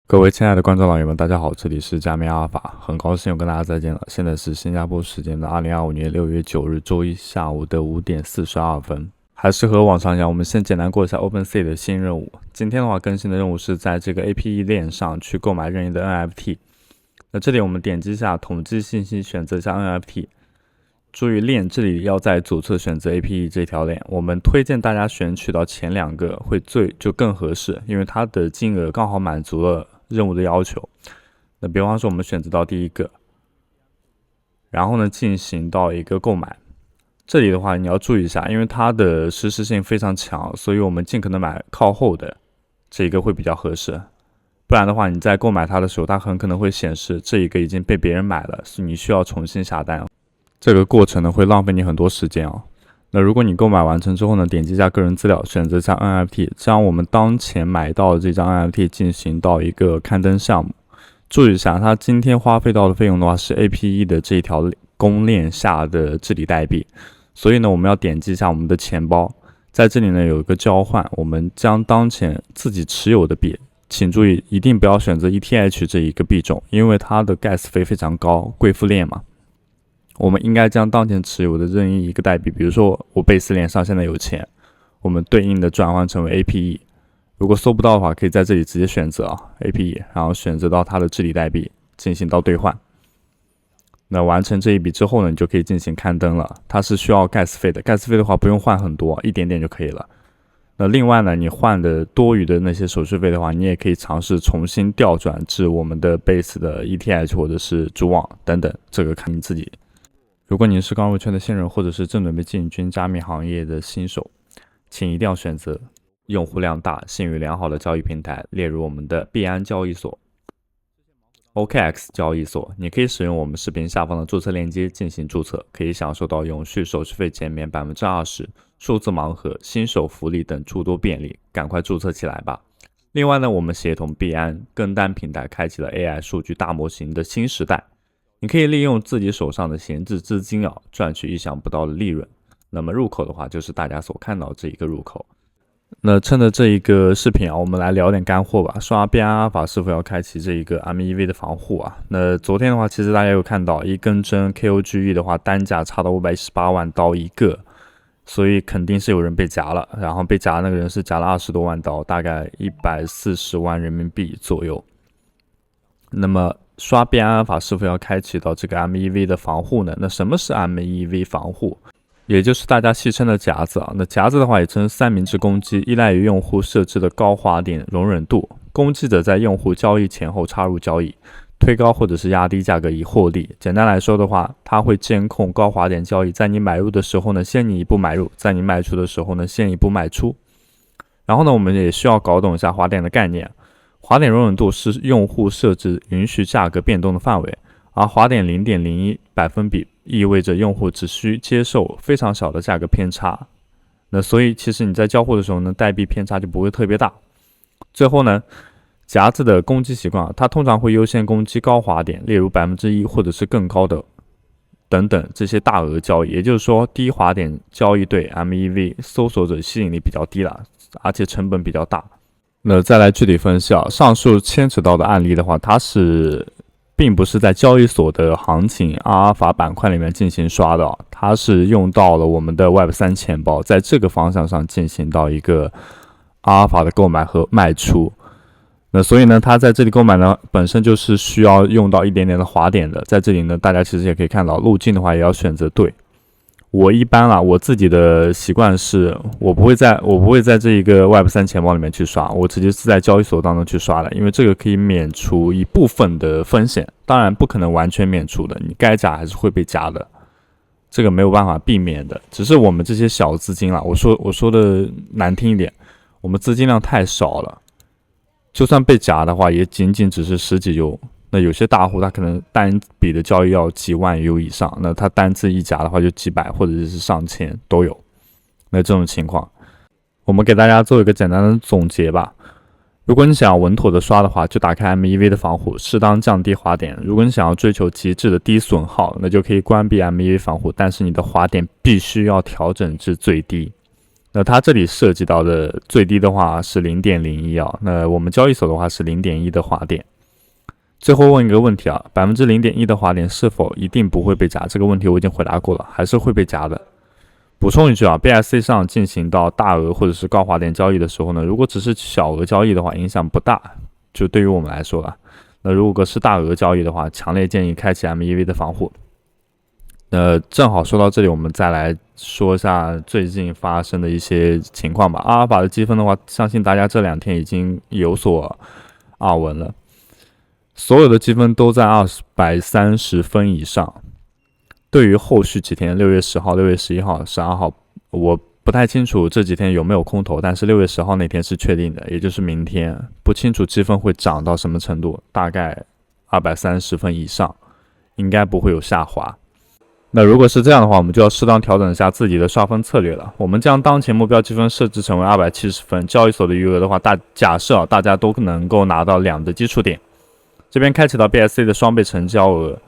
各位亲爱的观众老友们，大家好，这里是加密阿尔法，很高兴又跟大家再见了。现在是新加坡时间的2025年6月9日周一下午的5点42分。还是和往常一样，我们先简单过一下 OpenSea 的新任务。今天的话，更新的任务是在这个 APE 链上去购买任意的 NFT。那这里我们点击一下统计信息，选择一下 NFT。注意链这里要在左侧选择 APE 这条链，我们推荐大家选取到前两个会就更合适，因为它的金额刚好满足了任务的要求。那比方说我们选择到第一个，然后呢进行到一个购买。这里的话你要注意一下，因为它的实时性非常强，所以我们尽可能买靠后的这一个会比较合适。不然的话你在购买它的时候，它很可能会显示这一个已经被别人买了，所以你需要重新下单。这个过程呢会浪费你很多时间哦。那如果你购买完成之后呢，点击一下个人资料，选择一下 NFT， 将我们当前买到的这张 NFT 进行到一个刊登项目。注意一下，它今天花费到的费用的话是 APE 的这条公链下的治理代币，所以呢我们要点击一下我们的钱包，在这里呢有一个交换，我们将当前自己持有的币，请注意一定不要选择 ETH 这一个币种，因为它的 gas 费非常高，贵妇链嘛。我们应该将当前持有的任意一个代币，比如说我贝斯链上现在有钱，我们对应的转换成为 APE。如果搜不到的话，可以在这里直接选择APE， 然后选择到它的治理代币进行到兑换。那完成这一笔之后呢，你就可以进行刊登了。它是需要 gas 费的，gas 费的话不用换很多，一点点就可以了。那另外呢，你换的多余的那些手续费的话，你也可以尝试重新调转至我们的 Base 的 ETH 或者是主网等等，这个看你自己。如果您是刚入圈的新人，或者是正准备进军加密行业的新手，请一定要选择用户量大、信誉良好的交易平台，例如我们的币安交易所、OKX 交易所。你可以使用我们视频下方的注册链接进行注册，可以享受到永续手续费减免 20%、数字盲盒、新手福利等诸多便利，赶快注册起来吧。另外呢，我们协同币安跟单平台开启了 AI 数据大模型的新时代。你可以利用自己手上的闲置资金赚取意想不到的利润。那么入口的话，就是大家所看到这一个入口。那趁着这一个视频我们来聊点干货吧。刷币安阿尔法是否要开启这一个 MEV 的防护啊？那昨天的话，其实大家有看到一根针 KOGE 的话，单价差到518万刀一个，所以肯定是有人被夹了。然后被夹的那个人是夹了20多万刀，大概140万人民币左右。那么刷币安阿尔法是否要开启到这个 MEV 的防护呢？那什么是 MEV 防护？也就是大家戏称的夹子那夹子的话也称三明治攻击，依赖于用户设置的高滑点容忍度。攻击者在用户交易前后插入交易，推高或者是压低价格以获利。简单来说的话，它会监控高滑点交易，在你买入的时候呢，先你一步买入；在你卖出的时候呢，先一步卖出。然后呢，我们也需要搞懂一下滑点的概念。滑点容忍度是用户设置允许价格变动的范围，而滑点 0.01% 意味着用户只需接受非常小的价格偏差。那所以其实你在交互的时候呢，代币偏差就不会特别大。最后呢，夹子的攻击习惯它通常会优先攻击高滑点，例如 1% 或者是更高的等等这些大额交易。也就是说，低滑点交易对 MEV 搜索者吸引力比较低了，而且成本比较大。那再来具体分析上述牵扯到的案例的话，它并不是在交易所的行情阿尔法板块里面进行刷的它是用到了我们的 Web3 钱包，在这个方向上进行到一个阿尔法的购买和卖出。那所以呢，它在这里购买呢，本身就是需要用到一点点的滑点的。在这里呢，大家其实也可以看到，路径的话也要选择对。我一般我自己的习惯是，我不会在这一个 Web3 钱包里面去刷，我直接是在交易所当中去刷的，因为这个可以免除一部分的风险，当然不可能完全免除的，你该夹还是会被夹的，这个没有办法避免的。只是我们这些小资金我说的难听一点，我们资金量太少了，就算被夹的话，也仅仅只是10几 U。那有些大户他可能单笔的交易要几万 U 以上，那他单次一夹的话就几百或者是上千都有。那这种情况，我们给大家做一个简单的总结吧。如果你想要稳妥的刷的话，就打开 MEV 的防护，适当降低滑点。如果你想要追求极致的低损耗，那就可以关闭 MEV 防护，但是你的滑点必须要调整至最低。那它这里涉及到的最低的话是 0.01 啊，那我们交易所的话是 0.1 的滑点。最后问一个问题啊，0.1%的滑点是否一定不会被夹？这个问题我已经回答过了，还是会被夹的。补充一句啊 ，BSC 上进行到大额或者是高滑点交易的时候呢，如果只是小额交易的话，影响不大，就对于我们来说了。那如果是大额交易的话，强烈建议开启 MEV 的防护。正好说到这里，我们再来说一下最近发生的一些情况吧。阿尔法的积分的话，相信大家这2天已经有所耳闻了，所有的积分都在230分以上。对于后续几天，6月10号、6月11号、12号，我不太清楚这几天有没有空头，但是6月10号那天是确定的，也就是明天，不清楚积分会涨到什么程度，大概230分以上，应该不会有下滑。那如果是这样的话，我们就要适当调整一下自己的刷分策略了。我们将当前目标积分设置成为270分，交易所的余额的话，假设大家都能够拿到2的基础点，这边开启到 BSC 的双倍成交额，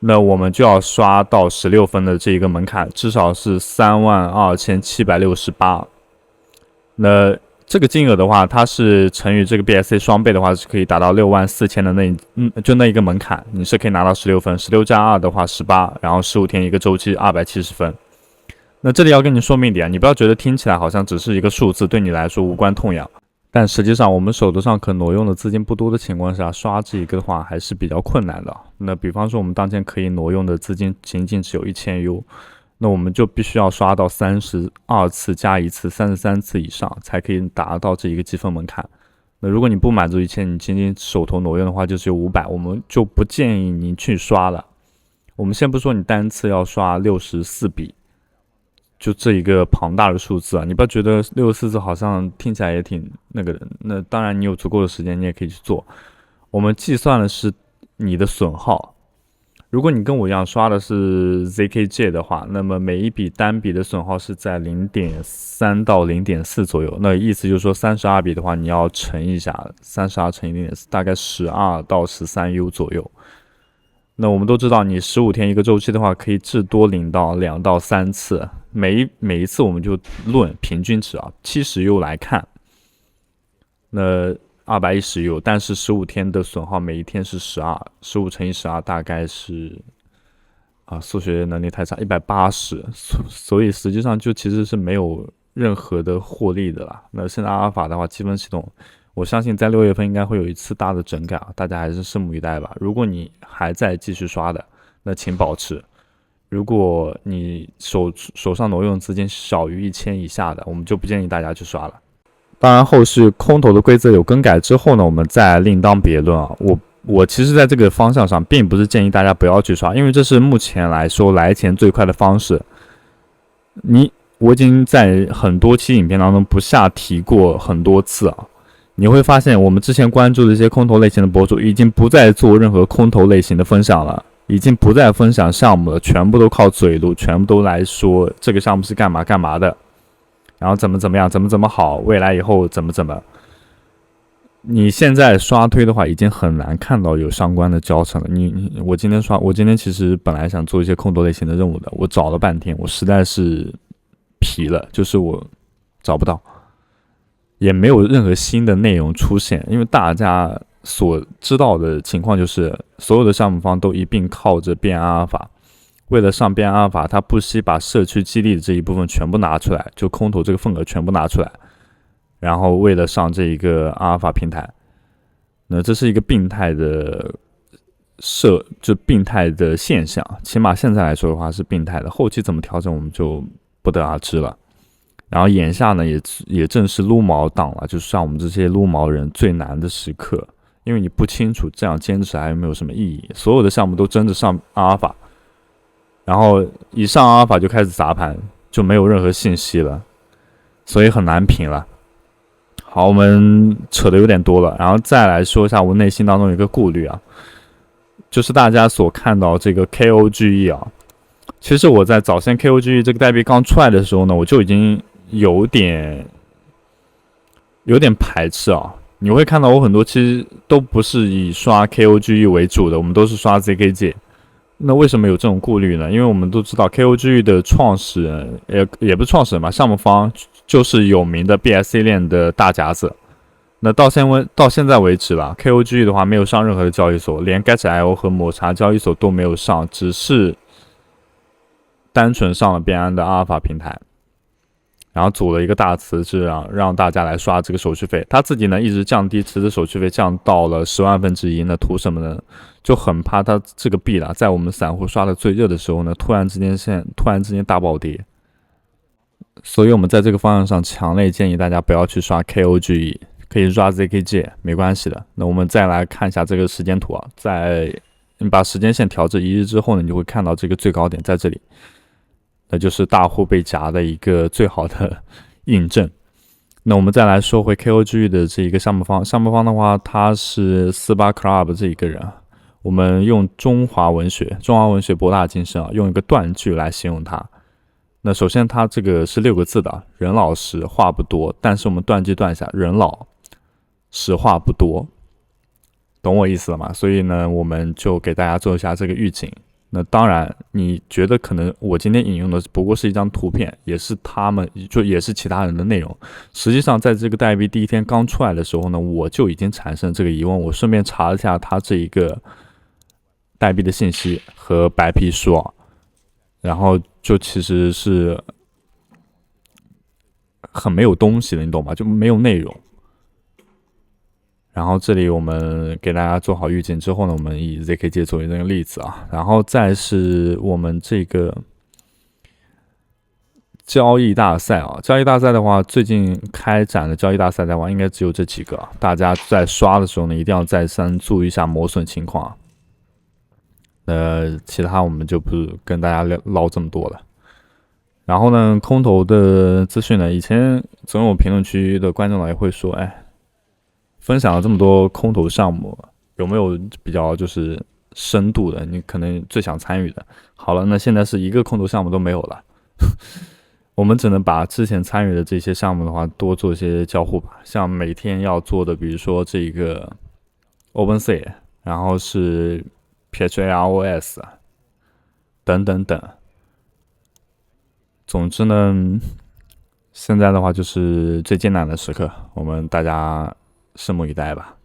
那我们就要刷到16分的这一个门槛，至少是32768。那这个金额的话，它是乘以这个 BSC 双倍的话，是可以达到64000的就那一个门槛，你是可以拿到16分，16加2的话18，然后15天一个周期270分。那这里要跟你说明一点，你不要觉得听起来好像只是一个数字，对你来说无关痛痒。但实际上，我们手头上可挪用的资金不多的情况下，刷这一个的话还是比较困难的。那比方说，我们当前可以挪用的资金仅仅只有1000U，那我们就必须要刷到32次加1次，33次以上，才可以达到这一个积分门槛。那如果你不满足1000，你仅仅手头挪用的话，就只有500，我们就不建议你去刷了。我们先不说你单次要刷64笔。就这一个庞大的数字啊，你不要觉得64字好像听起来也挺那个的。那当然，你有足够的时间，你也可以去做。我们计算的是你的损耗。如果你跟我一样刷的是 ZKJ 的话，那么每一笔单笔的损耗是在 0.3 到 0.4 左右。那意思就是说，32笔的话，你要乘一下，32乘以 0.4，大概12到13U 左右。那我们都知道，你15天一个周期的话，可以至多领到2到3次。每一次我们就论平均值啊，70U 来看，那210U，但是15天的损耗每一天是12，15乘以12大概是数学能力太差，180，所以实际上就其实是没有任何的获利的啦。那现在阿尔法的话，积分系统，我相信在6月份应该会有一次大的整改啊，大家还是拭目以待吧。如果你还在继续刷的，那请保持。如果你手上挪用资金少于1000以下的，我们就不建议大家去刷了。当然，后续空头的规则有更改之后呢，我们再另当别论啊。我其实在这个方向上，并不是建议大家不要去刷，因为这是目前来说来钱最快的方式。我已经在很多期影片当中不下提过很多次啊。你会发现，我们之前关注的一些空头类型的博主，已经不再做任何空头类型的分享了。已经不再分享项目了，全部都靠嘴录，全部都来说这个项目是干嘛干嘛的，然后怎么样，怎么好，未来以后怎么。你现在刷推的话，已经很难看到有相关的教程了。我今天其实本来想做一些空头类型的任务的，我找了半天，我实在是疲了，就是我找不到，也没有任何新的内容出现，因为大家所知道的情况就是所有的项目方都一并靠着变阿尔法，为了上变阿尔法，他不惜把社区激励的这一部分全部拿出来，就空投这个份额全部拿出来，然后为了上这一个阿尔法平台，那这是一个病态的病态的现象，起码现在来说的话是病态的，后期怎么调整我们就不得而知了。然后眼下呢也正是撸毛党了，就是像我们这些撸毛人最难的时刻。因为你不清楚这样坚持还有没有什么意义，所有的项目都争着上阿尔法，然后一上阿尔法就开始砸盘，就没有任何信息了，所以很难评了。好，我们扯得有点多了，然后再来说一下我内心当中有一个顾虑啊，就是大家所看到这个 KOGE 啊，其实我在早先 KOGE 这个代币刚出来的时候呢，我就已经有点排斥啊。你会看到我很多其实都不是以刷 KOGE 为主的，我们都是刷 ZKJ。那为什么有这种顾虑呢？因为我们都知道 KOGE 的创始人也不是创始人吧，项目方就是有名的 BSC 链的大夹子。那到现在为止吧 ，KOGE 的话没有上任何的交易所，连 Get.io 和抹茶交易所都没有上，只是单纯上了边安的阿尔法平台，然后组了一个大池子，让大家来刷这个手续费。他自己呢一直降低池子手续费，降到了10万分之一。那图什么呢？就很怕他这个币啦，在我们散户刷的最热的时候呢，突然之间大暴跌。所以我们在这个方向上强烈建议大家不要去刷 KOGE。可以抓 ZKG 没关系的。那我们再来看一下这个时间图啊，在你把时间线调至1日之后呢，你就会看到这个最高点在这里，那就是大户被夹的一个最好的印证。那我们再来说回 KOG 的这一个项目方的话，他是48 Club 这一个人，我们用中华文学博大精深啊，用一个断句来形容他。那首先他这个是6个字的，人老实话不多，但是我们断句断一下，人老实话不多，懂我意思了吗？所以呢，我们就给大家做一下这个预警。那当然，你觉得可能我今天引用的不过是一张图片，也是其他人的内容。实际上，在这个代币第一天刚出来的时候呢，我就已经产生这个疑问。我顺便查了一下它这一个代币的信息和白皮书啊，然后就其实是很没有东西的，你懂吗？就没有内容。然后这里我们给大家做好预警之后呢，我们以 ZKG 作为这个例子啊，然后再是我们这个交易大赛啊，交易大赛的话，最近开展的交易大赛的话，应该只有这几个，大家在刷的时候呢，一定要再三注意一下磨损情况。其他我们就不跟大家唠这么多了。然后呢，空头的资讯呢，以前总有评论区的观众也会说，分享了这么多空头项目，有没有比较就是深度的？你可能最想参与的。好了，那现在是一个空头项目都没有了，我们只能把之前参与的这些项目的话多做一些交互吧。像每天要做的，比如说这个 OpenSea， 然后是 PHAROS 等等等。总之呢，现在的话就是最艰难的时刻，我们大家拭目以待吧。